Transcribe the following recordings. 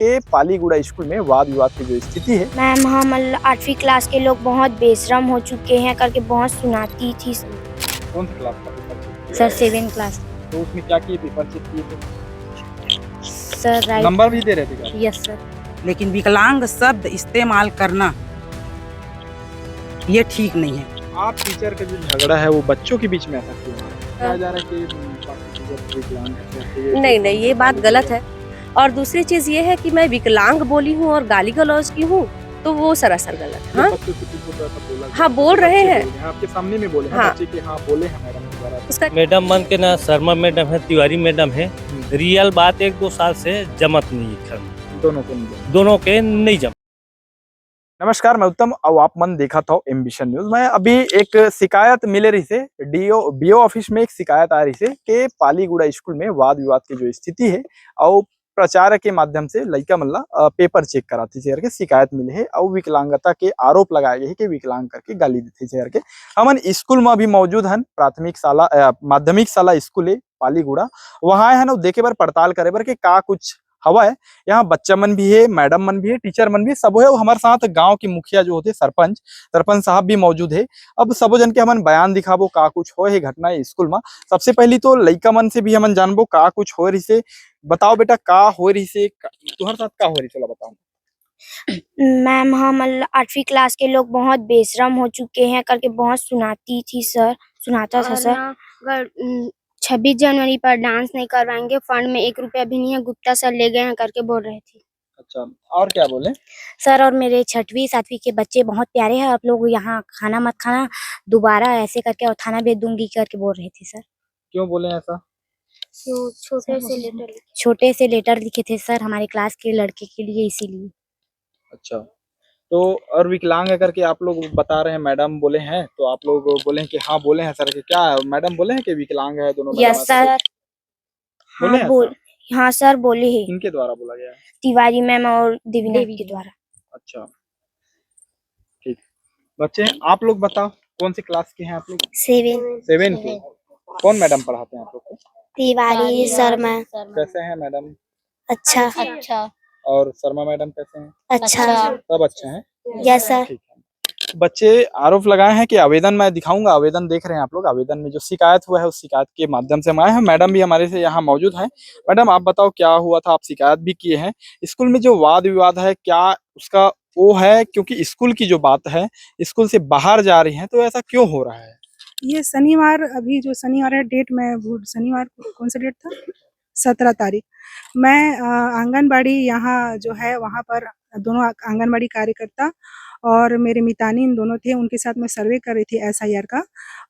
के पालीगुड़ा स्कूल में वाद विवाद की जो स्थिति है। मैम हम 8वीं क्लास के लोग बहुत बेशरम हो चुके हैं करके बहुत सुनाती थी। कौन सी क्लास का पेपर चेक किया? Sir 7th class. तो उसमें क्या किए, पेपर चेक किए थे? Sir right. नंबर भी दे रहे थे क्या? Yes sir. लेकिन विकलांग शब्द इस्तेमाल करना ये ठीक नहीं है। आप टीचर का जो झगड़ा है वो बच्चों के बीच में ऐसा क्यों है? कहा जा रहा है कि बाकी टीचर विकलांग है। नहीं, ये बात गलत है। और दूसरी चीज ये है कि मैं विकलांग बोली हूँ और गाली गलौज की हूँ, तो वो सरासर गलत है। हाँ? बच्चों के पीछे तो ऐसा बोला हाँ, बोल रहे हैं। आपके सामने में बोले हैं हाँ। बच्चे के, हाँ बोले हैं मैडम के द्वारा। उसका मैडम मन के ना शर्मा मैडम है, तिवारी मैडम है। रियल बात 1-2 साल से जमत नहीं है, दोनों के नहीं जम। नमस्कार, मैं उत्तम और आप मन देखा था एम्बिशन न्यूज। मैं अभी एक शिकायत मिले रही से बीओ ऑफिस में एक शिकायत आ रही से कि पालीगुड़ा स्कूल में वाद विवाद की जो स्थिति है और प्रचार के माध्यम से लड़का मल्ला पेपर चेक कराती थे करके शिकायत मिली है और विकलांगता के आरोप लगाए गए हैं कि विकलांग करके गाली देती थे करके। हमन स्कूल में अभी मौजूद हैं, प्राथमिक शाला माध्यमिक शाला स्कूल है पालीगुड़ा। वहाँ है ना देखे बार पड़ताल करे बार के का कुछ हवा है। यहाँ बच्चा मन भी है, मैडम मन भी है, टीचर मन भी है, सब है। हमारे साथ गांव की मुखिया जो होते सरपंच साहब भी मौजूद है। अब सबो जन के हमन बयान दिखाबो का कुछ हो है घटना स्कूल में। सबसे पहली तो लइका मन से भी हमन जानबो का कुछ हो रही से। बताओ बेटा का हो रही से, तुम्हारे साथ का हो रही, चलो बताओ। मैम हम 8वीं क्लास के लोग बहुत बेशरम हो चुके हैं करके बहुत सुनाती थी सर, सुनाता था सर। 26 जनवरी पर डांस नहीं करवाएंगे, फंड में 1 रुपया भी नहीं है, गुप्ता सर ले गए हैं करके बोल रहे थे। अच्छा, और क्या बोले सर? और मेरे 6वीं 7वीं के बच्चे बहुत प्यारे हैं, आप लोग यहाँ खाना मत खाना दोबारा ऐसे करके, और थाना भेज दूंगी करके बोल रहे थे सर। क्यों बोले ऐसा? छोटे से लेटर लिखे थे सर हमारे क्लास के लड़के के लिए, इसीलिए। अच्छा, तो और विकलांग है करके आप लोग बता रहे हैं, मैडम बोले हैं, तो आप लोग बोले हैं कि हाँ बोले हैं सर के, क्या मैडम बोले हैं कि विकलांग है दोनों? Yes sir. बोले हैं हाँ सर बोले हैं। इनके द्वारा बोला गया है? तिवारी मैम और देवीना के द्वारा। अच्छा ठीक। बच्चे आप लोग बताओ कौन सी क्लास के हैं आप लोग? 7 के। कौन मैडम पढ़ाते हैं आप लोग को? तिवारी शर्मा। कैसे हैं मैडम? अच्छा। और शर्मा मैडम कैसे हैं? अच्छा। सब अच्छे हैं? Yes sir. ठीक है। बच्चे आरोप लगाए हैं कि आवेदन मैं दिखाऊंगा, आवेदन देख रहे हैं आप लोग। आवेदन में जो शिकायत हुआ है उस शिकायत के माध्यम से हम आए हैं। मैडम भी हमारे से यहाँ मौजूद हैं। मैडम आप बताओ क्या हुआ था, आप शिकायत भी किए हैं। स्कूल में जो वाद विवाद है क्या उसका वो है, क्योंकि स्कूल की जो बात है स्कूल से बाहर जा रही है, तो ऐसा क्यों हो रहा है? ये शनिवार, अभी जो शनिवार है डेट में, शनिवार कौन सा डेट था? 17 तारीख। मैं आंगनबाड़ी यहाँ जो है वहाँ पर दोनों आंगनबाड़ी कार्यकर्ता और मेरे मितानी इन दोनों थे, उनके साथ मैं सर्वे कर रही थी SIR का।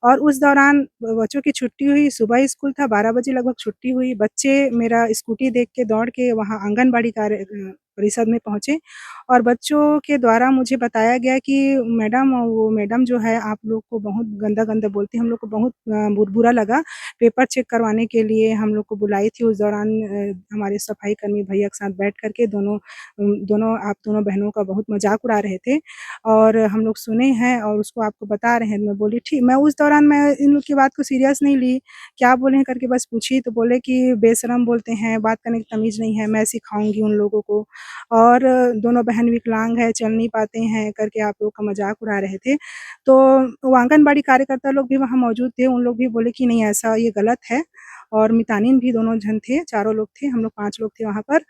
और उस दौरान बच्चों की छुट्टी हुई, सुबह स्कूल था, 12 बजे लगभग छुट्टी हुई। बच्चे मेरा स्कूटी देख के दौड़ के वहाँ आंगनबाड़ी कार्य परिषद में पहुँचे और बच्चों के द्वारा मुझे बताया गया कि मैडम, वो मैडम जो है आप लोग को बहुत गंदा बोलती है, हम लोग को बहुत बुरा लगा। पेपर चेक करवाने के लिए हम लोग को बुलाई थी। उस दौरान हमारे सफाई कर्मी भैया के साथ बैठ करके दोनों आप दोनों बहनों का बहुत मजाक उड़ा रहे थे और हम लोग सुने हैं और उसको आपको बता रहे हैं। मैं बोली ठीक। मैं उस दौरान मैं इन लोग की बात को सीरियस नहीं ली, क्या बोले हैं करके बस पूछी, तो बोले कि बेशरम बोलते हैं, बात करने की तमीज़ नहीं है, मैं सिखाऊंगी उन लोगों को। और दोनों बहन विकलांग है, चल नहीं पाते हैं करके आप लोग का मजाक उड़ा रहे थे। तो वो आंगनबाड़ी कार्यकर्ता लोग भी वहाँ मौजूद थे, उन लोग भी बोले कि नहीं ऐसा ये गलत है। और मितानिन भी दोनों जन थे, चारों लोग थे, हम लोग 5 लोग थे वहाँ पर।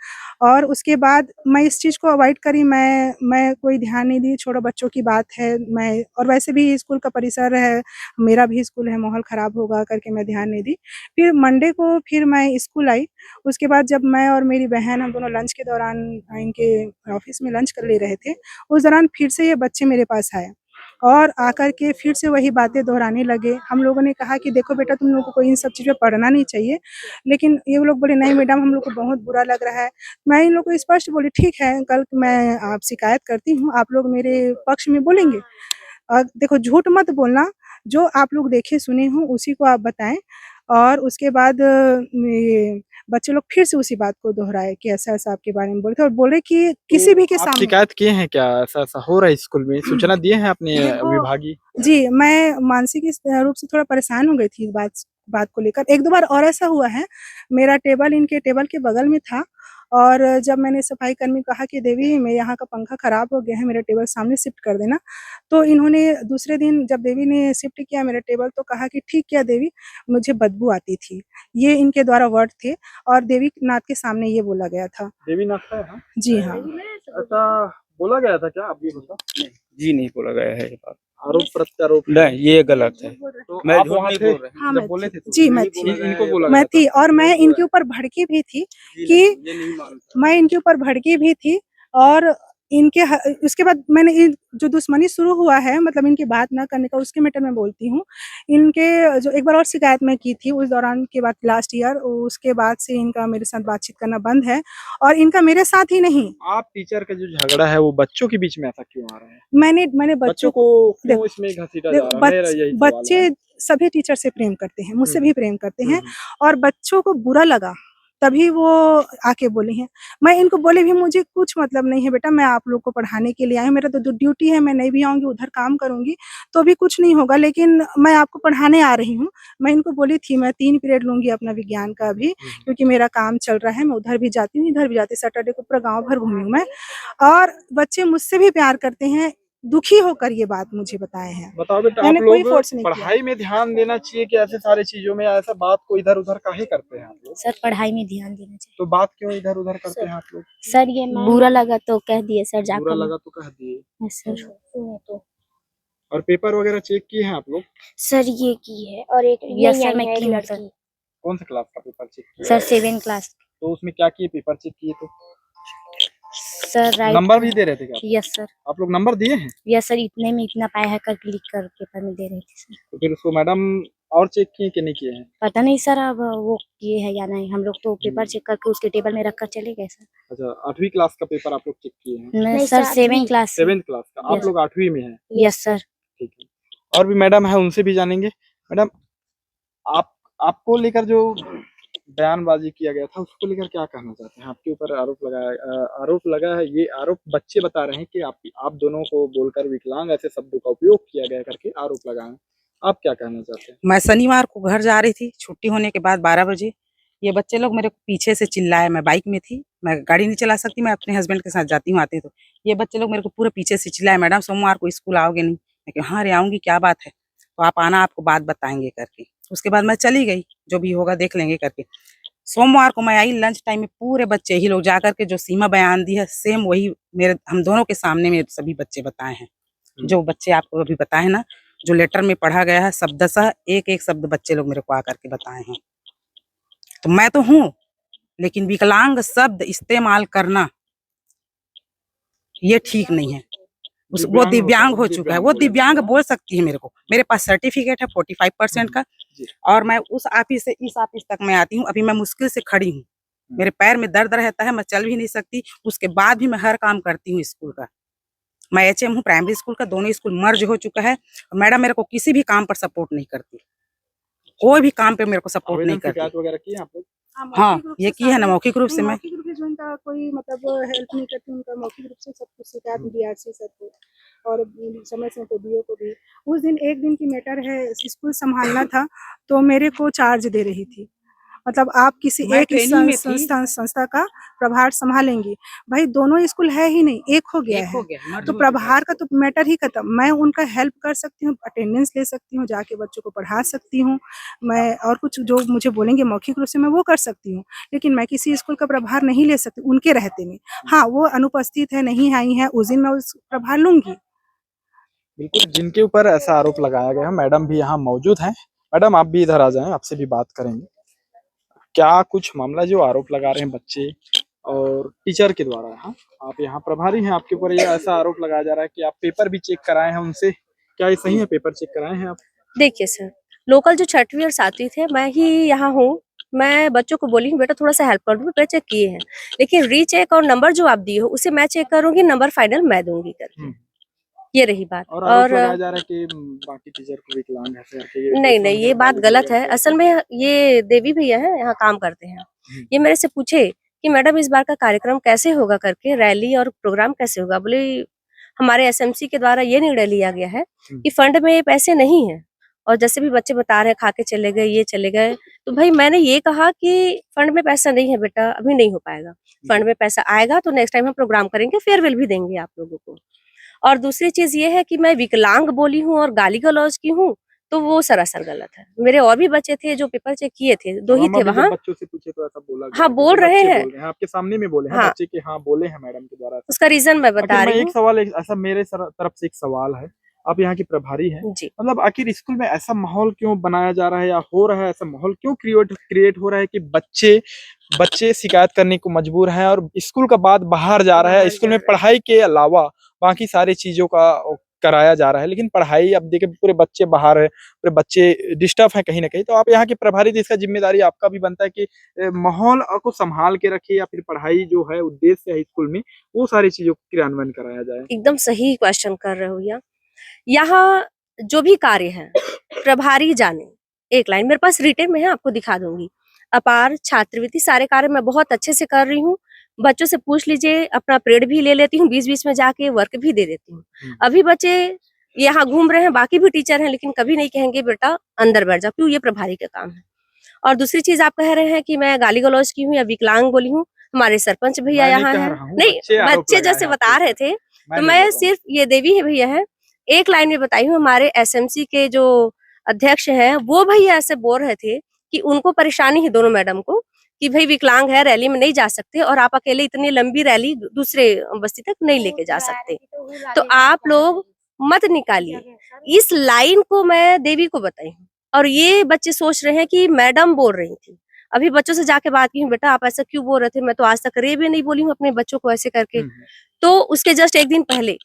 और उसके बाद मैं इस चीज़ को अवॉइड करी, मैं कोई ध्यान नहीं दी, छोड़ो बच्चों की बात है। मैं और वैसे भी स्कूल का परिसर है, मेरा भी स्कूल है, माहौल ख़राब होगा करके मैं ध्यान नहीं दी। फिर मंडे को फिर मैं स्कूल आई। उसके बाद जब मैं और मेरी बहन हम दोनों लंच के दौरान इनके ऑफ़िस में लंच कर ले रहे थे, उस दौरान फिर से ये बच्चे मेरे पास आए और आकर के फिर से वही बातें दोहराने लगे। हम लोगों ने कहा कि देखो बेटा, तुम लोगों को इन सब चीज़ पे पढ़ना नहीं चाहिए, लेकिन ये लोग बोले नहीं मैडम, हम लोग को बहुत बुरा लग रहा है। मैं इन लोग को स्पष्ट बोली ठीक है, कल मैं आप शिकायत करती हूँ, आप लोग मेरे पक्ष में बोलेंगे। देखो झूठ मत बोलना, जो आप लोग देखे सुने हो उसी को आप बताएँ। और उसके बाद ये बच्चे लोग फिर से उसी बात को दोहराए कि ऐसा-ऐसा आपके बारे में बोले थे और बोले कि किसी भी के आप सामने। शिकायत किए हैं क्या, ऐसा-ऐसा हो रहा है स्कूल में? सूचना दिए हैं अपने देखो, विभागीय? जी, मैं मानसिक रूप से थोड़ा परेशान हो गई थी इस बात को लेकर। 1-2 बार और ऐसा हुआ है, मेरा टेबल इनके टेबल के बगल में था और जब मैंने सफाई कर्मी को कहा कि देवी मेरे यहाँ का पंखा खराब हो गया है, मेरा टेबल सामने शिफ्ट कर देना, तो इन्होंने दूसरे दिन जब देवी ने शिफ्ट किया मेरा टेबल तो कहा कि ठीक किया देवी, मुझे बदबू आती थी। ये इनके द्वारा वर्ड थे और देवी नाथ के सामने ये बोला गया था। देवी नाथ है हाँ? जी हाँ। ऐसा बोला गया था क्या? आप ये बताओ। जी नहीं बोला गया है ये बात। आरोप प्रत्यारोप नहीं, ये गलत है। तो मैं आप झूठ वहाँ नहीं थे बोल रहा हाँ, जब मैं बोले थी। थे तो जी मैं थी। इनको बोला मैं गया थी था। और मैं इनके ऊपर भड़की भी थी कि ये नहीं मानता। मैं इनके ऊपर भड़की भी थी और उसके बाद मैंने जो दुश्मनी शुरू हुआ है मतलब इनकी बात ना करने का, उसके मैटर में बोलती हूँ। इनके जो एक बार और शिकायत मैं की थी उस दौरान के बाद लास्ट ईयर, उसके बाद से इनका मेरे साथ बातचीत करना बंद है और इनका मेरे साथ ही नहीं। आप टीचर का जो झगड़ा है वो बच्चों के बीच में ऐसा क्यों आ रहा है? मैंने बच्चों को क्यों इसमें घसीटा जा रहा है? मेरा यही सवाल है। बच्चे सभी टीचर से प्रेम करते हैं, मुझसे भी प्रेम करते हैं हम्म। और बच्चों को बुरा लगा तभी वो आके बोली हैं। मैं इनको बोली भी मुझे कुछ मतलब नहीं है बेटा, मैं आप लोग को पढ़ाने के लिए आई हूँ, मेरा तो ड्यूटी है, मैं नहीं भी आऊँगी उधर काम करूँगी तो भी कुछ नहीं होगा, लेकिन मैं आपको पढ़ाने आ रही हूँ। मैं इनको बोली थी मैं 3 पीरियड लूँगी अपना विज्ञान का भी, क्योंकि मेरा काम चल रहा है, मैं उधर भी जाती हूँ, इधर भी जाती हूँ, सैटरडे को पूरा गाँव भर घूमी हूँ मैं। और बच्चे मुझसे भी प्यार करते हैं, दुखी होकर ये बात मुझे बताए हैं। बताओ बेटा, आप मैंने कोई लोग फोर्स नहीं किया। पढ़ाई में ध्यान देना चाहिए कि ऐसे सारी चीजों में ऐसा बात को इधर उधर काहे करते हैं आप लोग? सर पढ़ाई में ध्यान देना चाहिए। तो बात क्यों इधर उधर करते हैं आप लोग? सर ये बुरा लगा तो कह दिए सर बुरा जाकर। लगा तो कह दिए। सर तो और पेपर वगैरह चेक किए हैं आप लोग? सर ये की है और एक यस सर मैं की हूँ सर। कौन सा क्लास का पेपर चेक किया? Sir 7th class. तो उसमें क्या किए? पेपर चेक किए तो सर राइट नंबर भी दे रहे थे क्या? Yes sir. आप लोग नंबर दिए हैं? यस सर इतने में इतना पाया है करके लिख कर पेपर में दे रहे थे सर। तो फिर उसको मैडम और चेक किए कि नहीं किए हैं? पता नहीं सर अब वो किए है या नहीं, हम लोग तो पेपर चेक करके उसके टेबल में रख कर चले गए सर। अच्छा, 8वीं क्लास का पेपर आप लोग चेक किए हैं? नहीं sir 7th class. 7th class का। आप Yes. लोग 8वीं में हैं? Yes sir. ठीक है। और भी मैडम है, उनसे भी जानेंगे। मैडम, आपको लेकर जो बयानबाजी किया गया था उसको लेकर क्या कहना चाहते हैं? आपके ऊपर आरोप लगा है, ये आरोप बच्चे बता रहे हैं कि आप दोनों को बोलकर विकलांग ऐसे शब्दों का उपयोग किया गया करके आरोप लगाए। आप क्या कहना चाहते हैं? मैं शनिवार को घर जा रही थी छुट्टी होने के बाद 12 बजे। ये बच्चे लोग मेरे को पीछे से चिल्लाए, मैं बाइक में थी, मैं गाड़ी नहीं चला सकती, मैं अपने हस्बैंड के साथ जाती हूँ आते तो। ये बच्चे लोग मेरे को पूरे पीछे से चिल्लाए, मैडम सोमवार को स्कूल आओगे नहीं? मैं कहा हाँ रे आऊंगी, क्या बात है? तो आप आना, आपको बात बताएंगे करके। उसके बाद मैं चली गई, जो भी होगा देख लेंगे करके। सोमवार को मैं आई, लंच टाइम में पूरे बच्चे ही लोग जाकर के जो सीमा बयान दी है सेम वही हम दोनों के सामने में सभी बच्चे बताए हैं। जो बच्चे आपको अभी बताए ना, जो लेटर में पढ़ा गया है शब्दशः एक एक शब्द बच्चे लोग मेरे को आकर के बताए हैं। तो मैं तो हूँ, लेकिन विकलांग शब्द इस्तेमाल करना ये ठीक नहीं है। वो दिव्यांग हो चुका है, वो दिव्यांग बोल सकती है मेरे को। मेरे पास सर्टिफिकेट है 45% का और मैं उस ऑफिस से इस ऑफिस तक मैं आती हूँ। अभी मैं मुश्किल से खड़ी हूँ, मेरे पैर में दर्द रहता है, मैं चल भी नहीं सकती। उसके बाद भी मैं हर काम करती हूँ स्कूल का। मैं HM हूँ प्राइमरी स्कूल का, दोनों स्कूल मर्ज हो चुका है। मैडम मेरे को किसी भी काम पर सपोर्ट नहीं करती, कोई भी काम पे मेरे को सपोर्ट नहीं करती। शिकायत वगैरह की आप लोग? हाँ ये की है ना, मौखिक रूप से मैं मौखिक रूप से जो इनका कोई मतलब हेल्प नहीं करती, उनका मौखिक रूप से सब कुछ शिकायत DRC सर को और समय समय पे DO को भी। उस दिन एक दिन की मैटर है, स्कूल संभालना था तो मेरे को चार्ज दे रही थी, मतलब आप किसी मैं एक ट्रेनिंग में थी। संस्था का प्रभार संभालेंगी। भाई दोनों स्कूल है ही नहीं, एक हो गया है तो प्रभार का तो मैटर ही खत्म। मैं उनका हेल्प कर सकती हूँ, अटेंडेंस ले सकती हूँ, जाके बच्चों को पढ़ा सकती हूँ मैं, और कुछ जो मुझे बोलेंगे मौखिक रूप से मैं वो कर सकती हूँ, लेकिन मैं किसी स्कूल का प्रभार नहीं ले सकती उनके रहते में। हाँ वो अनुपस्थित है, नहीं आई है, उस दिन मैं उस प्रभार लूंगी। बिल्कुल, जिनके ऊपर ऐसा आरोप लगाया गया है, मैडम भी यहाँ मौजूद हैं। मैडम आप भी इधर आ जाएं, आपसे भी बात करेंगे। क्या कुछ मामला जो आरोप लगा रहे हैं बच्चे और टीचर के द्वारा? हाँ, आप यहाँ प्रभारी हैं, आपके ऊपर ये ऐसा आरोप लगाया जा रहा है कि आप पेपर भी चेक कराए हैं उनसे, क्या ये सही है? पेपर चेक कराए हैं आप? देखिए सर, लोकल जो 6वीं और 7वीं थे, मैं ही यहाँ हूँ। मैं बच्चों को बोली हूँ बेटा थोड़ा सा हेल्प कर दो, पेपर चेक किए हैं, लेकिन रीचेक और नंबर जो आप दिए हो उसे मैं चेक करूंगी, नंबर फाइनल मैं दूंगी करके। ये रही बात। और आरोप लगाया जा रहा है कि बाकी टीचर को विकलांग ऐसे करके। नहीं ये बात गलत है। असल में ये देवी भैया है, यहाँ काम करते हैं। ये मेरे से पूछे कि मैडम इस बार का कार्यक्रम कैसे होगा करके, रैली और प्रोग्राम कैसे होगा। बोले हमारे SMC के द्वारा ये निर्णय लिया गया है कि फंड में पैसे नहीं है और जैसे भी बच्चे बता रहे हैं खा के चले गए, ये चले गए, तो भाई मैंने ये कहा कि फंड में पैसा नहीं है बेटा, अभी नहीं हो पाएगा। फंड में पैसा आएगा तो नेक्स्ट टाइम हम प्रोग्राम करेंगे, फेयरवेल भी देंगे आप लोगों को। और दूसरी चीज ये है कि मैं विकलांग बोली हूँ और गाली गलौज की हूँ, तो वो सरासर गलत है। मेरे और भी बच्चे थे जो पेपर चेक किए थे, 2 ही थे वहाँ। बच्चों से पूछे तो ऐसा बोला गया हाँ, है, बोल जैसे रहे बच्चे हैं। बोल रहे हैं, आपके सामने में बोले हैं हाँ। बच्चे के, हाँ बोले हैं मैडम के द्वारा। उसका रीजन मैं बता आखिर मैं रही एक हूँ। सवाल ऐसा मेरे तरफ से एक सवाल है, आप यहाँ की प्रभारी हैं, जी। मतलब आखिर स्कूल में ऐसा माहौल क्यों बनाया जा रहा है या हो रहा है, ऐसा माहौल क्यों क्रिएट हो रहा है कि बच्चे शिकायत करने को मजबूर हैं और स्कूल का बाद बाहर जा रहा है, बाहर स्कूल जा में रहा है। पढ़ाई के अलावा बाकी सारी चीजों का कराया जा रहा है, लेकिन पढ़ाई अब देखिए पूरे बच्चे बाहर है, पूरे बच्चे डिस्टर्ब हैं कहीं ना कहीं। तो आप यहाँ की प्रभारी थी, इसका जिम्मेदारी आपका भी बनता है कि माहौल को संभाल के रखिए या फिर पढ़ाई जो है उद्देश्य है स्कूल में वो सारी चीजों को क्रियान्वयन कराया जाए। एकदम सही क्वेश्चन कर रहे हो भैया। यहाँ जो भी कार्य है प्रभारी जाने, एक लाइन मेरे पास रिटेन में है, आपको दिखा दूंगी। अपार, छात्रवृत्ति, सारे कार्य मैं बहुत अच्छे से कर रही हूँ। बच्चों से पूछ लीजिए, अपना पीरियड भी ले लेती हूँ, बीच-बीच में जाके वर्क भी दे देती हूँ। अभी बच्चे यहाँ घूम रहे हैं, बाकी भी टीचर हैं, लेकिन कभी नहीं कहेंगे बेटा अंदर बैठ जाओ, क्यों? ये प्रभारी का काम है। और दूसरी चीज आप कह रहे हैं कि मैं गाली गलौज की हूँ या विकलांग बोली हूँ, हमारे सरपंच भैया मैं नहीं यहाँ कह हैं। रहा हूँ, नहीं, बच्चे आरोप बच्चे लगाए जैसे हैं बता आपके रहे ऊपर। थे, मैं तो नहीं बोल मैं रहा हूँ। सिर्फ ये देवी है भैया है, एक लाइन में बताई हूँ। हमारे एसएमसी के जो अध्यक्ष हैं, वो भैया ऐसे बोल रहे थे कि उनको परेशानी है दोनों मैडम को कि भाई विकलांग है, रैली में नहीं जा सकते और आप अकेले इतनी लंबी रैली दूसरे बस्ती तक नहीं लेके जा सकते। तो आप लोग मत निकालिए। इस लाइन को मैं देवी को बताई हूँ और ये बच्चे सोच रहे हैं कि मैडम बोल रही थी। अभी बच्चों से जाके बात की हूँ, बेटा आप ऐसा क्यों बोल रहे थे? मैं तो आज तक रे भी नहीं बोली हूँ अपने बच्चों को ऐसे करके। तो उसके जस्ट एक दिन पहले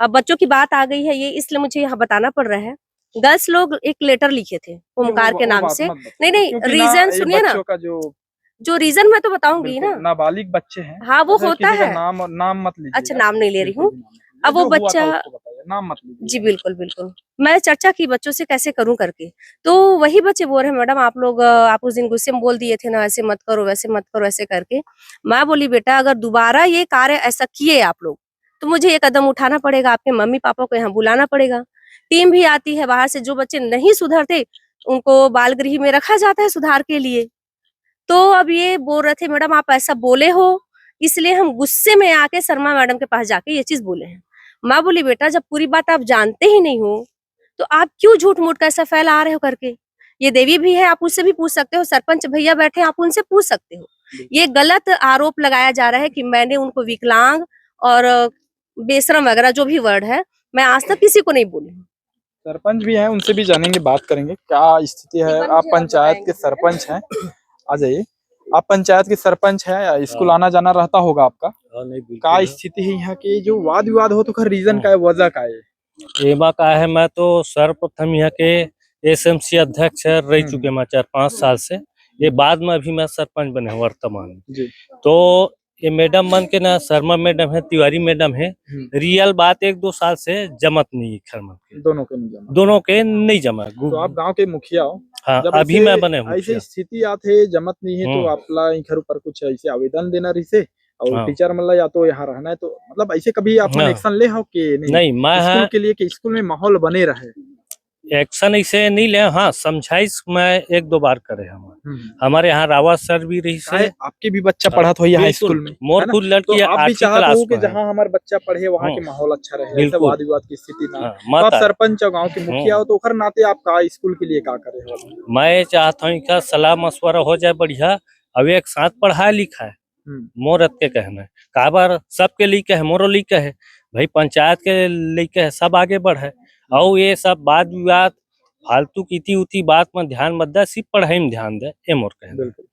अब बच्चों की बात आ गई है, ये इसलिए मुझे यहाँ बताना पड़ रहा है। गर्ल्स लोग एक लेटर लिखे थे ओमकार के नाम से। नहीं, क्योंकि ना रीजन ये सुनिए ना, बच्चों का जो रीजन मैं तो बताऊंगी बिल्कुल ना। नाबालिग बच्चे हैं। हाँ, वो ऐसा होता किसी का है। नाम मत लीजिएगा। अच्छा, नाम नहीं ले रही बिल्कुल हूँ। भी नाम मत लीजिए। अब वो जो हुआ था बच्चा, उसको बताइए, नाम मत लीजिए। जी बिल्कुल, बिल्कुल। मैं चर्चा की बच्चों से कैसे करूँ करके, तो वही बच्चे बोल रहे हैं मैडम आप लोग आप उस दिन गुस्से में बोल दिए थे ना, ऐसे मत करो, वैसे मत करो, ऐसे करके। मैं बोली बेटा अगर दोबारा ये कार्य ऐसा किए आप लोग, तो मुझे ये कदम उठाना पड़ेगा, आपके मम्मी-पापा को यहाँ बुलाना पड़ेगा। टीम भी आती है बाहर से, जो बच्चे नहीं सुधरते, उनको बाल गृह में रखा जाता है सुधार के लिए। तो अब ये बोल रहे थे मैडम आप ऐसा बोले हो, इसलिए हम गुस्से में आके शर्मा मैडम के पास जाके ये चीज़ बोले हैं। मैं बोली बेटा जब पूरी बात आप जानते ही नहीं हो, तो आप क्यों झूठ-मूठ का ऐसा फैला रहे हो करके? ये देवी भी है, आप उससे भी पूछ सकते हो, सरपंच भैया बैठे हैं, आप उनसे पूछ सकते हो। ये गलत आरोप लगाया जा रहा है कि मैंने उनको विकलांग और बेशरम वगैरह जो भी वर्ड है, मैं आज तक किसी को नहीं बोली हूँ। सरपंच भी हैं, उनसे भी जानेंगे, बात करेंगे क्या स्थिति है। एक बार आप मुझे और पंचायत के बताएंगे। सरपंच हैं, आ जाइए। आप पंचायत के सरपंच हैं या स्कूल आना जाना रहता होगा आपका? नहीं क्या बिल्कुल स्थिति है यहाँ की? जो वाद विवाद हो तो खैर रीजन का है, वजह का है? एमा का है। मैं तो सर्वप्रथम यहाँ के एसएमसी अध्यक्ष रह चुके मैं 4-5 साल से। ये बाद में अभी मैं सरपंच बने हूँ वर्तमान में। जी। तो ये मैडम मन के ना शर्मा मैडम है, तिवारी मैडम है, रियल बात 1-2 साल से जमत नहीं है घर में के। दोनों के नहीं जमा। दोनों के नहीं जमा। तो आप गांव के मुखिया हो? हाँ, जब अभी मैं बने हूँ ऐसी मुखिया। स्थिति आथे जमत नहीं है तो आपला घर ऊपर कुछ ऐसे आवेदन देना रही और हाँ। टीचर मतलब या तो यहाँ रहना है, तो मतलब ऐसे कभी आप हाँ। एक्शन ले हो कि नहीं, मैं स्कूल के लिए कि स्कूल में माहौल बने रहे? एक्शन ऐसे नहीं ले। हाँ, समझाइश मैं 1-2 बार करे हमारे यहाँ रावत सर भी रही से। आपके भी बच्चा पढ़ा तो यहाँ बिल्कुल, स्कूल में मोर है ना? कुल लड़की तो आप भी 8वीं चाहते क्लास हो कि में है। जहाँ हमारा बच्चा पढ़े वहाँ के माहौल अच्छा रहे, ऐसे बिल्कुल। वाद विवाद की स्थिति ना। हाँ, तो आप मत आए। सरपंच और गाँव के मुखिया हो, तो हर नाते आप का स्कूल के लिए क्या करे हो? मैं चाहता हूँ कि सलाह मशवरा हो जाए बढ़िया। अब एक साथ पढ़ाया लिखा है, मोरत के कहना है काबर सबके लिखे है, मोरो लिखे है भाई, पंचायत के लिखे है, सब आगे बढ़े। और ये सब वाद विवाद फालतू की इती उती बात में ध्यान मत दे, सिर्फ पढ़ाई में ध्यान दे, ये मोर कहना है। बिल्कुल।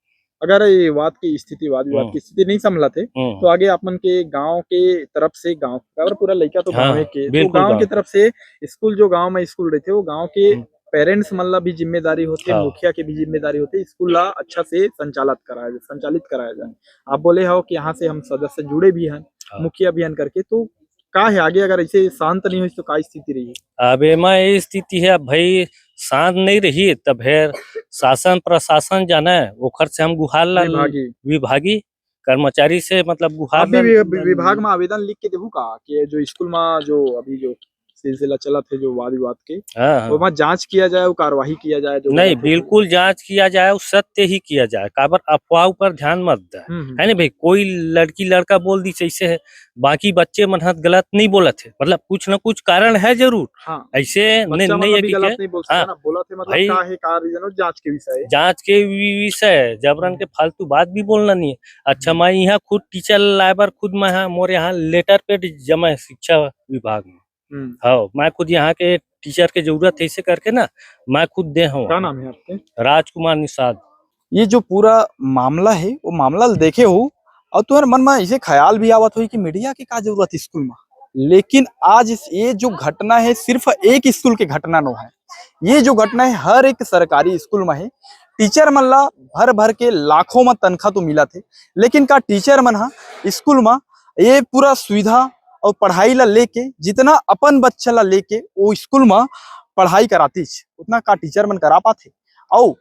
अगर ये वाद विवाद की स्थिति नहीं संभला थे तो आगे आप मन के गांव के तरफ से, गांव अगर पूरा लड़का तो गांव हाँ, के, तो बिल्कुल गांव गाँव की तरफ से स्कूल, जो गांव में स्कूल रहते वो गांव के पेरेंट्स मतलब भी जिम्मेदारी होती है, हाँ। मुखिया की भी जिम्मेदारी होती है, स्कूल ला अच्छा से संचालित कराया जाए। आप बोले हो कि यहाँ से हम सदस्य जुड़े भी हैं, मुखिया अभियान करके, तो का है आगे अगर ऐसे शांत नहीं हुई तो का स्थिति रही? अब एमा ये स्थिति है भाई, शांत नहीं रही तब फिर शासन प्रशासन जाना है, ओखर से हम गुहार ला विभागी कर्मचारी से मतलब गुहार आप भी विभाग में आवेदन लिख के देहू का कि जो स्कूल में जो अभी जो सिलसिला चला थे जो वाद विवाद के, हाँ वो जांच किया जाए, वो कार्रवाई किया जाए जो नहीं गलत है। बिल्कुल जांच किया जाए और सत्य ही किया जाए, काबर अफवाह पर ध्यान मत दे, है ना भाई। कोई लड़की लड़का बोल दी ऐसे है, बाकी बच्चे मनहत गलत नहीं बोला थे, मतलब कुछ ना कुछ कारण है जरूर। हाँ, ऐसे बच्चा नहीं है भी कि गलत नहीं बोल सकता हाँ ना, बोला थे मतलब भाई, क्या है का रीजन हो, जांच के विषय है। जांच के विषय जबरन के फालतू बात भी बोलना नहीं है। अच्छा मैं यहाँ खुद टीचर लाइबर खुद मैं यहाँ मोर यहाँ लेटर पे जमा है शिक्षा विभाग में। हाँ मैं खुद यहाँ के टीचर के जरूरत है, इसे करके ना मैं खुद दे हूँ। क्या नाम है आपके? राजकुमार निषाद। ये जो पूरा मामला है वो मामला देखे हो और तुम्हारे मन में ऐसे ख्याल भी आवत हो कि मीडिया की क्या जरूरत है स्कूल में, लेकिन आज ये जो घटना है सिर्फ एक स्कूल के घटना नो है, ये जो घटना है हर एक सरकारी स्कूल में है। टीचर मन ला भर भर के लाखों में तनख्वाह तो मिला थे, लेकिन का टीचर मन हा स्कूल में ये पूरा सुविधा और पढ़ाई ला लेके जितना अपन बच्चा ला लेके वो स्कूल में पढ़ाई कराती उतना का टीचर मन करा पाते, और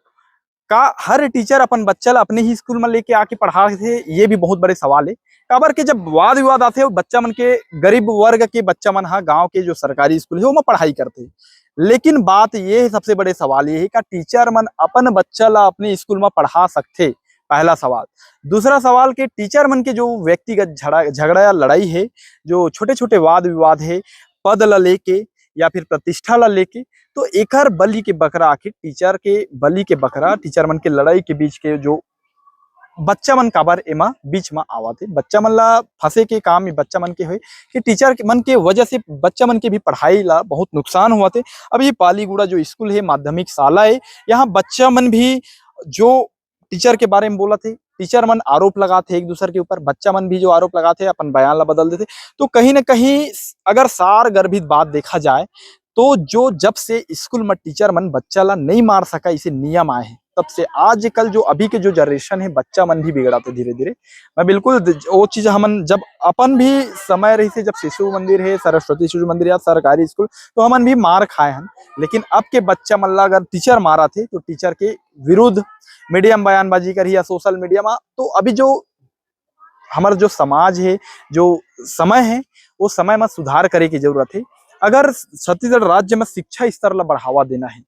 का हर टीचर अपन बच्चा ला अपने ही स्कूल में लेके आके पढ़ा थे, ये भी बहुत बड़े सवाल है। काबर के जब वाद विवाद आते हो बच्चा मन के गरीब वर्ग के बच्चा मन हा गांव के जो सरकारी स्कूल है वो में पढ़ाई करते, लेकिन बात ये है सबसे बड़े सवाल ये है कि टीचर मन अपन बच्चा ला अपने स्कूल में पढ़ा सकते, पहला सवाल। दूसरा सवाल के टीचर मन के जो व्यक्तिगत झगड़ा या लड़ाई है, जो छोटे छोटे वाद विवाद है पद ला लेके या फिर प्रतिष्ठा ला लेके, तो एकर बलि के बकरा आखिर टीचर के बलि के बकरा टीचर मन के लड़ाई के बीच के जो बच्चा मन काबर एमा बीच में आवत है, बच्चा मन ला फंसे के काम बच्चा मन के हुए कि टीचर के मन के वजह से बच्चा मन के भी पढ़ाई ला बहुत नुकसान हुआ थे। अब ये पालीगुड़ा जो स्कूल है माध्यमिक शाला है, यहाँ बच्चा मन भी जो टीचर के बारे में बोला थे, टीचर मन आरोप लगाते एक दूसरे के ऊपर, बच्चा मन भी जो आरोप लगाते अपन बयान ला बदल देते। तो कहीं ना कहीं अगर सार गर्भित बात देखा जाए तो जो जब से स्कूल में टीचर मन बच्चा ला नहीं मार सका इसे नियम आए हैं, तब से आजकल जो अभी के जो जनरेशन है बच्चा मन भी बिगड़ाते धीरे धीरे। मैं बिल्कुल वो चीज हमन जब अपन भी समय रही से जब शिशु मंदिर है, सरस्वती शिशु मंदिर या सरकारी स्कूल, तो हमन भी मार खाए हैं, लेकिन अब के बच्चा मन ला अगर टीचर मारा थे तो टीचर के विरुद्ध मीडियम बयानबाजी करी या सोशल मीडिया में, तो अभी जो हमारा जो समाज है, जो समय है, वो समय में सुधार करे की जरूरत है। अगर छत्तीसगढ़ राज्य में शिक्षा स्तर ला बढ़ावा देना है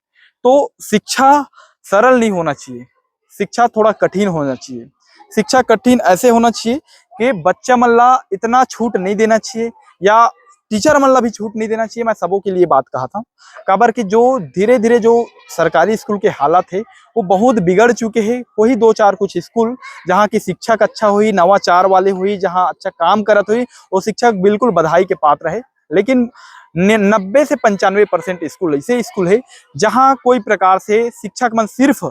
तो शिक्षा सरल नहीं होना चाहिए, शिक्षा थोड़ा कठिन होना चाहिए। शिक्षा कठिन ऐसे होना चाहिए कि बच्चा मन ला इतना छूट नहीं देना चाहिए या टीचर मन ला भी छूट नहीं देना चाहिए। मैं सबों के लिए बात कहा था काबर कि जो धीरे धीरे जो सरकारी स्कूल के हालात है वो बहुत बिगड़ चुके हैं। वही दो चार कुछ स्कूल जहाँ की शिक्षक अच्छा हुई, नवाचार वाले हुई, जहाँ अच्छा काम करत हुई, वो शिक्षक बिल्कुल बधाई के पात्र है। लेकिन 90 से 95% स्कूल ऐसे स्कूल है जहाँ कोई प्रकार से शिक्षक मन सिर्फ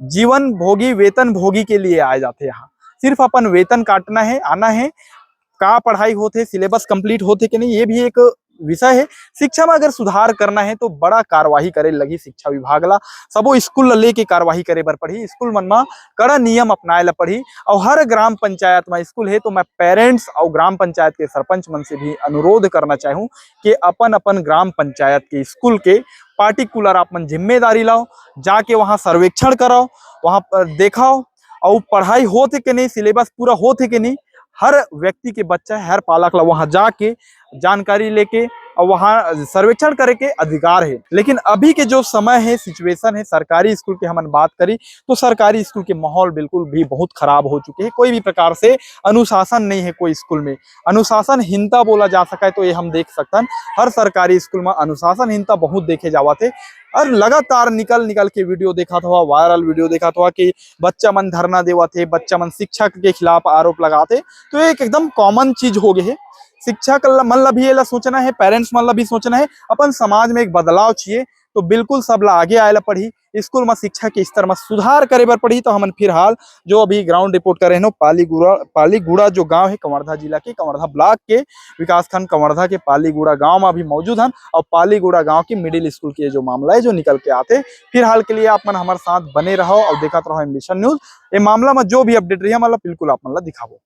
जीवन भोगी वेतन भोगी के लिए आए जाते, यहाँ सिर्फ अपन वेतन काटना है, आना है, का पढ़ाई होते, सिलेबस कंप्लीट होते कि नहीं ये भी एक विषय है। शिक्षा में अगर सुधार करना है तो बड़ा कार्यवाही करे लगी शिक्षा विभाग ला, सबो स्कूल लेके कार्यवाही करे बर पड़ी, स्कूल मन में कड़ा नियम अपनाए ला पड़ी। और हर ग्राम पंचायत में स्कूल है तो मैं पेरेंट्स और ग्राम पंचायत के सरपंच मन से भी अनुरोध करना चाहूँ कि अपन अपन ग्राम पंचायत के स्कूल के पार्टिकुलर अपन जिम्मेदारी लाओ, जाके वहाँ सर्वेक्षण कराओ, वहाँ पर देखाओ और पढ़ाई होते कि नहीं, सिलेबस पूरा होते कि नहीं, हर व्यक्ति के बच्चा हर पालक ला वहां जाके जानकारी लेके और वहां सर्वेक्षण करे के अधिकार है। लेकिन अभी के जो समय है, सिचुएशन है, सरकारी स्कूल की हमन बात करी तो सरकारी स्कूल के माहौल बिल्कुल भी बहुत खराब हो चुके हैं। कोई भी प्रकार से अनुशासन नहीं है, कोई स्कूल में अनुशासनहीनता बोला जा सका है तो ये हम देख सकते हैं। हर सरकारी स्कूल में अनुशासनहीनता बहुत देखे जावा थे और लगातार निकल के वीडियो देखा था, वायरल वीडियो देखा था कि बच्चा मन धरना देवा थे, बच्चा मन शिक्षक के खिलाफ आरोप लगाते, तो एक एकदम कॉमन चीज हो गई है। शिक्षक मन ला भी ये सोचना है, पेरेंट्स मन ला भी सोचना है, अपन समाज में एक बदलाव चाहिए तो बिल्कुल सब ला आगे आए ला पड़ी, स्कूल में शिक्षा के स्तर में सुधार करे बर पड़ी। तो हमन फिलहाल जो अभी ग्राउंड रिपोर्ट करे हैं पालीगुड़ा जो गांव है कवर्धा जिला के कवर्धा ब्लॉक के विकासखंड कवर्धा के पालीगुड़ा गांव में अभी मौजूद हैं और पालीगुड़ा गांव की मिडिल स्कूल के जो मामला है जो निकल के आते। फिलहाल के लिए आप मन हमारे साथ बने रहो और देखते रहो एम्बिशन न्यूज। ये मामला में जो भी अपडेट रही है मतलब बिल्कुल आप मन ला दिखाबो।